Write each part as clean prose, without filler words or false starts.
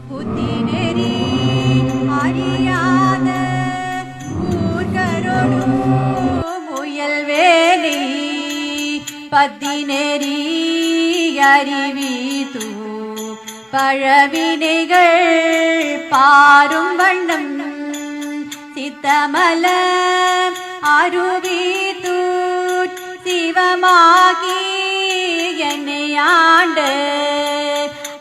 புத்திநெறி அறியாத ஊர்களோடு முயல்வேலி பத்திநெறி அறிவித்து பழவினைகள் பாரும் வண்ணம் சித்தமல அருவித்து சிவமாகி என்னை ஆண்டு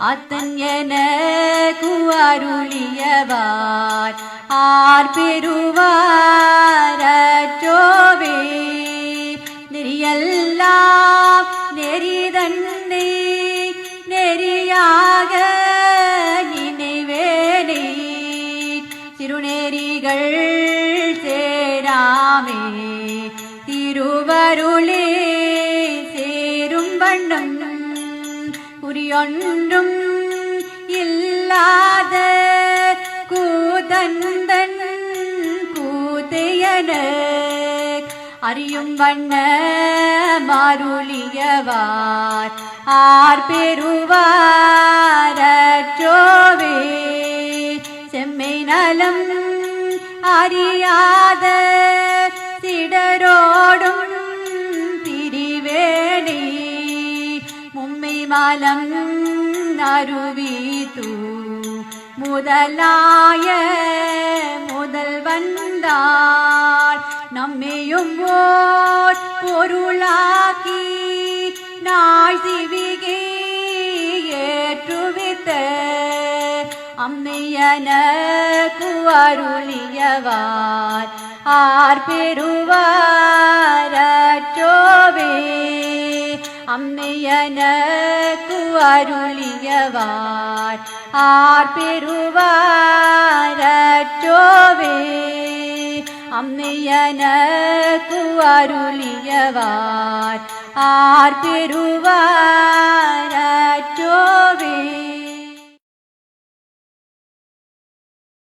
அத்தன் எனக்கு அருளியவார் ஆர் பெறுவாரற்றோவே நெறியெல்லாம் நெறிதன்னை நெறியாக நினைவேனே திருநெறிகள் சேராமே திருவருளே சேரும் வண்ணம் குறியொன்றும் இல்லாத கூதந்தன் கூதையன அறியும் வண்ண மருளியவார் ஆர் பெறுவாரற்றோவே செம்மை நலம் அறியாத சிடரோடும் பிரிவேணி மும்மை மலம் அருவித்து முதலாய முதல் வந்தாள் நம்மையும் ஓர் பொருளாக்கி நாய் சிவிகை ஏற்றுவித்த அம்மையனக்கு அருளியவார் ஆர் பெறுவாரற்றோவே அம்மையனக்கு அருளியவார் ஆர் பெறுவாரற்றோவே அம்மையனக்கு அருளியவார் ஆர் பெறுவார்